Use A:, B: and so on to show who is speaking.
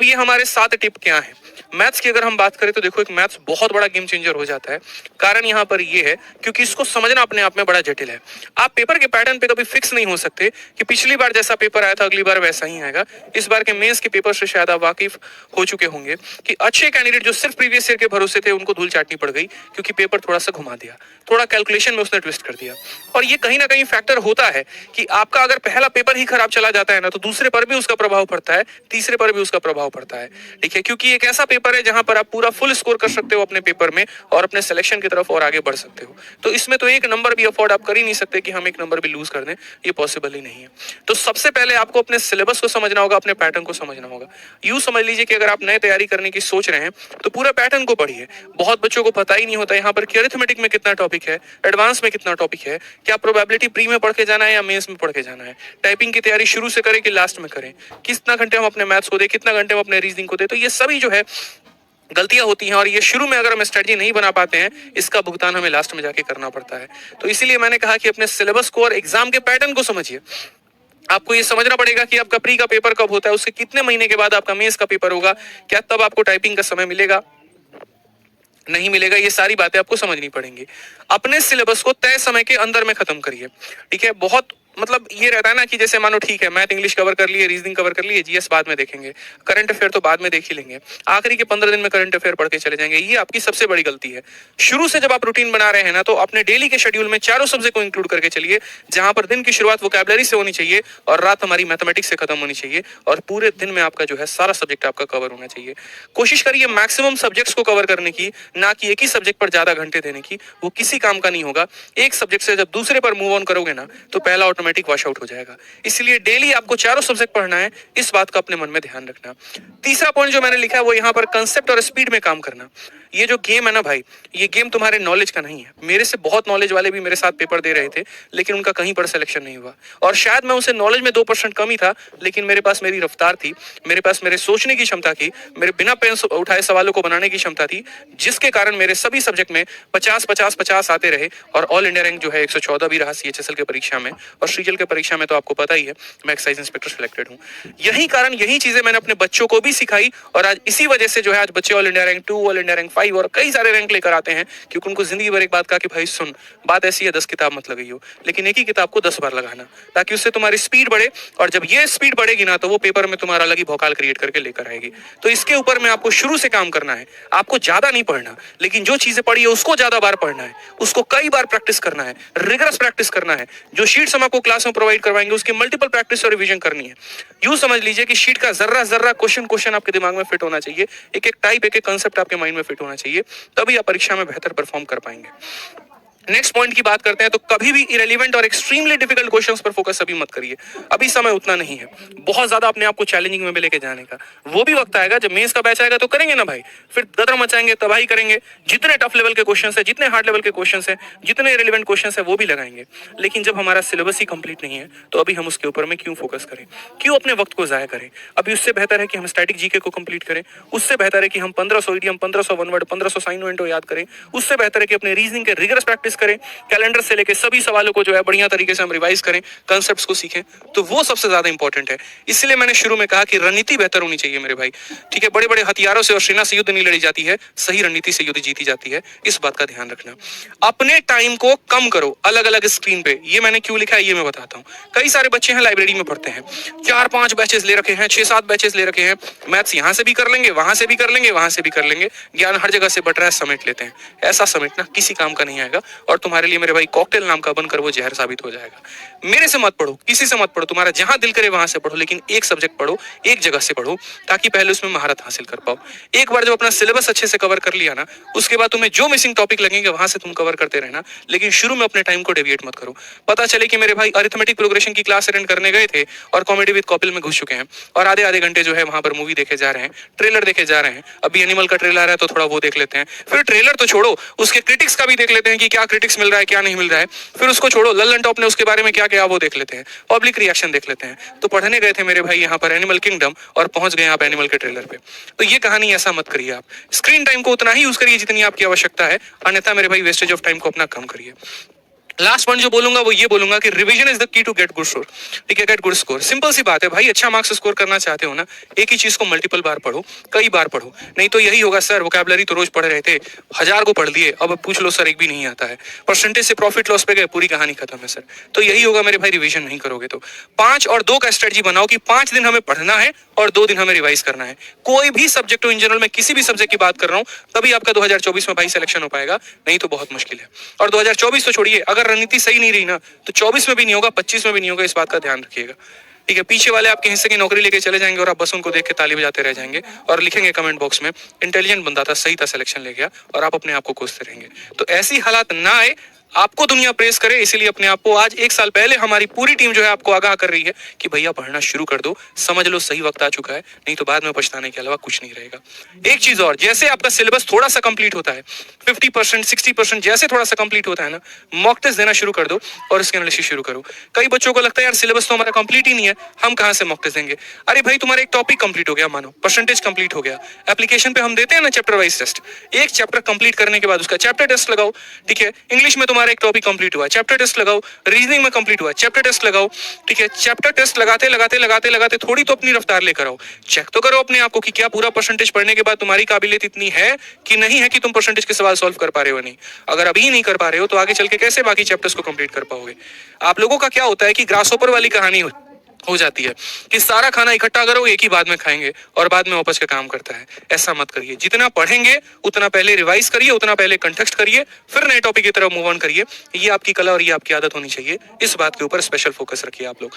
A: अब ये हमारे 7 टिप क्या है। मैथ्स की अगर हम बात करें तो देखो एक मैथ्स बहुत बड़ा गेम चेंजर हो जाता है। कारण यहाँ पर ये है क्योंकि इसको समझना अपने आप में बड़ा जटिल है। आप पेपर के पैटर्न पे कभी फिक्स नहीं हो सकते कि पिछली बार जैसा पेपर आया था अगली बार वैसा ही आएगा। इस बार के मेंस के पेपर से शायद आप वाकिफ हो चुके होंगे कि अच्छे कैंडिडेट जो सिर्फ प्रीवियस ईयर के भरोसे थे उनको धूल चाटनी पड़ गई क्योंकि पेपर थोड़ा सा घुमा दिया, थोड़ा कैलकुलेशन में उसने ट्विस्ट कर दिया। और ये कहीं ना कहीं फैक्टर होता है कि आपका अगर पहला पेपर ही खराब चला जाता है ना तो दूसरे पर भी उसका प्रभाव पड़ता है, तीसरे पर भी उसका प्रभाव पड़ता है। ठीक है, क्योंकि एक ऐसा पेपर है जहां पर आप पूरा फुल स्कोर कर सकते हो अपने पेपर में और अपने सिलेक्शन की तरफ और आगे बढ़ सकते हो। तो इसमें तो एक नंबर भी अफोर्ड आप कर ही नहीं सकते कि हम एक नंबर भी लूज कर दें, ये पॉसिबल ही नहीं है। तो सबसे पहले आपको अपने सिलेबस को समझना होगा, अपने पैटर्न को समझना होगा। यूं समझ लीजिए कि अगर आप नए तैयारी करने की सोच रहे हैं तो पूरा पैटर्न को पढ़िए। बहुत बच्चों को पता ही नहीं होता यहाँ पर कि अरिथमेटिक में कितना टॉपिक है, एडवांस में कितना टॉपिक है, क्या प्रोबेबिलिटी प्री में पढ़ के जाना है या मेंस में पढ़ के जाना है, टाइपिंग की तैयारी शुरू से करें कि लास्ट में करें, कितना घंटे हम अपने मैथ्स को दें, कितना घंटे हम अपने रीजनिंग को दें। तो ये सभी जो है गलतियां होती हैं और ये शुरू में अगर हम स्ट्रेटजी नहीं बना पाते हैं इसका भुगतान हमें लास्ट में जाके करना पड़ता है। तो इसीलिए मैंने कहा कि अपने सिलेबस को और एग्जाम के पैटर्न को समझिए। आपको ये समझना पड़ेगा कि आपका प्री का पेपर कब होता है, उसके कितने महीने के बाद आपका मेंस का पेपर होगा, क्या तब आपको टाइपिंग का समय मिलेगा, नहीं मिलेगा, ये सारी बातें आपको समझनी पड़ेंगी। अपने सिलेबस को तय समय के अंदर में खत्म करिए। ठीक है, बहुत मतलब ये रहता है ना कि जैसे मानो ठीक है मैथ इंग्लिश कवर कर लिए, रीजनिंग कवर कर लिए, जीएस बाद में देखेंगे, करंट अफेयर तो बाद में देख ही लेंगे, आखिरी के 15 दिन में करंट अफेयर पढ़ के चले जाएंगे। ये आपकी सबसे बड़ी गलती है। शुरू से जब आप रूटीन बना रहे हैं ना तो अपने डेली के शेड्यूल में चारों सब्जेक्ट को इंक्लूड करके चलिए, जहां पर दिन की शुरुआत वोकैबुलरी से होनी चाहिए और रात हमारी मैथमेटिक्स से खत्म होनी चाहिए और पूरे दिन में आपका जो है सारा सब्जेक्ट आपका कवर होना चाहिए। कोशिश करिए मैक्सिमम सब्जेक्ट्स को कवर करने की, ना कि एक ही सब्जेक्ट पर ज्यादा घंटे देने की। वो किसी काम का नहीं होगा। एक सब्जेक्ट से जब दूसरे पर मूव ऑन करोगे ना तो पहला ऑटोमेटिक वॉश आउट हो जाएगा। इसलिए डेली आपको चारों सब्जेक्ट पढ़ना है, इस बात का अपने मन में ध्यान रखना। तीसरा पॉइंट जो मैंने लिखा है वो यहाँ पर कंसेप्ट और स्पीड में काम करना। ये जो गेम है ना भाई, ये गेम तुम्हारे नॉलेज का नहीं है। मेरे से बहुत नॉलेज वाले भी मेरे साथ पेपर दे रहे थे लेकिन उनका कहीं पर सिलेक्शन नहीं हुआ और शायद मैं उनसे नॉलेज में 2% कम ही था, लेकिन मेरे पास मेरी रफ्तार थी, मेरे पास मेरे सोचने की क्षमता थी, मेरे बिना पेन उठाए सवालों को बनाने की क्षमता थी, जिसके कारण मेरे सभी सब्जेक्ट में 50-50-50 आते रहे और ऑल इंडिया रैंक जो है 114 भी रहा सीएचएसएल के परीक्षा में। और श्रीजल के परीक्षा में तो आपको पता ही है मैं एक्साइज इंस्पेक्टर सिलेक्टेड हूँ। यही कारण, यही चीजें मैंने अपने बच्चों को भी सिखाई और आज इसी वजह से जो है आज बच्चे all India rank 2, all India rank 5 और कई सारे रैंक लेकर आते हैं, क्योंकि उनको जिंदगी भर एक बात कहा कि भाई सुन, बात ऐसी है 10 किताब मत लगाइयो, लेकिन एक ही किताब को 10 बार लगाना, ताकि उससे तुम्हारी स्पीड बढ़े और जब ये स्पीड बढ़ेगी ना तो वो पेपर में तुम्हारा अलग ही भौकाल क्रिएट करके लेकर आएगी। तो इसके ऊपर में आपको शुरू से काम करना है। आपको ज्यादा नहीं पढ़ना, लेकिन जो चीजें पढ़ी है उसको ज्यादा बार पढ़ना है, उसको कई बार प्रैक्टिस करना है, रिगरस प्रैक्टिस करना है। जो शीट्स हम आपको क्लास में प्रोवाइड करवाएंगे उसकी मल्टीपल प्रैक्टिस और रिवीजन करनी है। यूं समझ लीजिए कि शीट का जर्रा जर्रा क्वेश्चन आपके दिमाग में फिट होना चाहिए, एक एक टाइप, एक एक कंसेप्ट आपके माइंड में फिट होना चाहिए, तभी आप परीक्षा में बेहतर परफॉर्म कर पाएंगे। नेक्स्ट पॉइंट की बात करते हैं तो कभी भी इरेलीवेंट और एक्सट्रीमली डिफिकल्ट क्वेश्चंस पर फोकस अभी मत करिए। अभी समय उतना नहीं है बहुत ज्यादा अपने आप को चैलेंजिंग में भी लेके जाने का। वो भी वक्त आएगा जब मेंस का बैच आएगा तो करेंगे ना भाई, फिर गदर मचाएंगे, तबाही करेंगे। जितने टफ लेवल के क्वेश्चंस है, जितने हार्ड लेवल के क्वेश्चंस है, जितने इरेलीवेंट क्वेश्चंस है वो भी लगाएंगे। लेकिन जब हमारा सिलेबस ही कंप्लीट नहीं है तो अभी हम उसके ऊपर में क्यों फोकस करें, क्यों अपने वक्त को जाया करें। अभी उससे बेहतर है कि हम स्टैटिक जीके को कंप्लीट करें, उससे बेहतर है कि हम 1500 ईडीएम, 1500 वन वर्ड, 1500 साइन विंडो याद करें, उससे बेहतर है कि अपने रीजनिंग के रिगरस प्रैक्टिस करें, कैलेंडर से लेके सभी सवालों को जो है बढ़िया तरीके से हम रिवाइज करें, कांसेप्ट्स को सीखें। तो वो सबसे ज्यादा इंपॉर्टेंट है। इसलिए मैंने शुरू में कहा कि रणनीति बेहतर होनी चाहिए मेरे भाई। ठीक है, बड़े बड़े हथियारों से और सेना से युद्ध नहीं लड़ी जाती है, सही रणनीति से युद्ध जीती जाती है। इस बात का ध्यान रखना। अपने टाइम को कम करो अलग अलग स्क्रीन पे। ये मैंने क्यों लिखा है ये मैं बताता हूँ। कई सारे बच्चे हैं लाइब्रेरी में पढ़ते हैं, 4-5 बैचेस ले रखे हैं, 6-7 बैचेस ले रखे हैं, मैथ्स यहाँ से भी कर लेंगे, वहां से भी कर लेंगे, वहां से भी कर लेंगे, ज्ञान हर जगह से बट रहा है, समेट लेते हैं। ऐसा समेटना किसी काम का नहीं आएगा और तुम्हारे लिए मेरे भाई कॉकटेल नाम का बनकर वो जहर साबित हो जाएगा। मेरे से मत पढ़ो, किसी से मत पढ़ो, तुम्हारा जहां दिल करे वहां से पढ़ो, लेकिन एक सब्जेक्ट पढ़ो, एक जगह से पढ़ो, ताकि पहले उसमें महारत हासिल कर पाओ। एक बार जब अपना सिलेबस अच्छे से कवर कर लिया ना, उसके बाद तुम्हें जो मिसिंग टॉपिक लगेंगे वहां से तुम कवर करते रहना, लेकिन शुरू में अपने टाइम को डेविएट मत करो। पता चले कि मेरे भाई अरिथमेटिक प्रोग्रेशन की क्लास अटेंड करने गए थे और कॉमेडी विद कपिल में घुस चुके हैं और आधे आधे घंटे जो है वहां पर मूवी देखे जा रहे हैं, ट्रेलर देखे जा रहे हैं। अभी एनिमल का ट्रेलर है तो थोड़ा वो देख लेते हैं, फिर ट्रेलर तो छोड़ो उसके क्रिटिक्स का भी देख लेते हैं कि क्या क्रिटिक्स मिल रहा है क्या नहीं मिल रहा है, फिर उसको छोड़ो लल्लन टॉप ने उसके बारे में क्या किया वो देख लेते हैं, पब्लिक रिएक्शन देख लेते हैं। तो पढ़ने गए थे मेरे भाई यहाँ पर एनिमल किंगडम और पहुंच गए आप एनिमल के ट्रेलर पे। तो ये कहानी ऐसा मत करिए। आप स्क्रीन टाइम को उतना ही यूज करिए जितनी आपकी आवश्यकता है, अन्यथा मेरे भाई वेस्टेज ऑफ टाइम को अपना कम करिए। लास्ट पॉइंट जो बोलूंगा वो ये बोलूंगा कि revision is the key to get good score. ठीक है, गेट गुड स्कोर सिंपल सी बात है भाई, अच्छा मार्क्स स्कोर करना चाहते हो ना, एक ही चीज को मल्टीपल बार पढ़ो, कई बार पढ़ो। नहीं तो यही होगा सर वोकैबुलरी तो रोज पढ़ रहे थे, 1000 को पढ़ लिए, अब पूछ लो सर एक भी नहीं आता है, परसेंटेज से प्रॉफिट लॉस पे गए, पूरी कहानी खत्म है सर। तो यही होगा मेरे भाई, रिवीजन नहीं करोगे तो 5 और 2 का स्ट्रेटजी बनाओ कि 5 दिन हमें पढ़ना है और 2 दिन हमें रिवाइज करना है। कोई भी सब्जेक्ट हो, इन जनरल मैं किसी भी सब्जेक्ट की बात कर रहा हूं, तभी आपका 2024 में भाई सिलेक्शन हो पाएगा, नहीं तो बहुत मुश्किल है। और 2024 तो छोड़िए, अगर रणनीति सही नहीं रही ना तो 24 में भी नहीं होगा, 25 में भी नहीं होगा, इस बात का ध्यान रखिएगा। ठीक है, पीछे वाले आपके हिस्से की नौकरी लेके चले जाएंगे और आप बस उनको देख के ताली बजाते रह जाएंगे और लिखेंगे कमेंट बॉक्स में इंटेलिजेंट बंदा था, सही था, सिलेक्शन ले गया, और आप अपने आप को कोसते रहेंगे। तो ऐसी हालात ना आए, आपको दुनिया प्रेस करे, इसीलिए अपने आप को आज 1 साल पहले हमारी पूरी टीम जो है आपको आगाह कर रही है कि भैया पढ़ना शुरू कर दो, समझ लो सही वक्त आ चुका है, नहीं तो बाद में पछताने के अलावा कुछ नहीं रहेगा। एक चीज और, जैसे आपका सिलेबस थोड़ा सा कंप्लीट होता है, 50% 60% जैसे थोड़ा सा कंप्लीट होता है ना, मॉक टेस्ट देना शुरू कर दो और इसके एनालिसिस शुरू करो। कई बच्चों को लगता है यार सिलेबस तो हमारा कंप्लीट ही नहीं है, हम कहां से मॉक टेस्ट देंगे। अरे भाई तुम्हारा एक टॉपिक कंप्लीट हो गया, मानो परसेंटेज कंप्लीट हो गया, एप्लीकेशन पे हम देते हैं ना चैप्टर वाइज टेस्ट, एक चैप्टर कंप्लीट करने के बाद उसका चैप्टर टेस्ट लगाओ। ठीक है, इंग्लिश में तुम्हारा एक टॉपिक कंप्लीट हुआ, चैप्टर टेस्ट लगाओ, रीजनिंग में कंप्लीट हुआ, चैप्टर टेस्ट लगाओ। ठीक है, चैप्टर टेस्ट लगाते लगाते लगाते लगाते थोड़ी तो अपनी रफ्तार लेकर आओ, चेक तो करो अपने आप को कि क्या पूरा परसेंटेज पढ़ने के बाद तुम्हारी काबिलियत इतनी है कि नहीं है कि तुम परसेंटेज के सवाल सॉल्व कर पा रहे हो। नहीं, अगर अभी नहीं कर पा रहे हो तो आगे चल के कैसे बाकी चैप्टर्स को कंप्लीट कर पाओगे। आप लोगों का क्या होता है कि ग्रास होपर वाली कहानी हो जाती है कि सारा खाना इकट्ठा करो, एक ही बाद में खाएंगे और बाद में वापस का काम करता है। ऐसा मत करिए, जितना पढ़ेंगे उतना पहले रिवाइज करिए, उतना पहले कंटेक्स्ट करिए, फिर नए टॉपिक की तरफ मूव ऑन करिए। ये आपकी कला और ये आपकी आदत होनी चाहिए, इस बात के ऊपर स्पेशल फोकस रखिए आप लोग।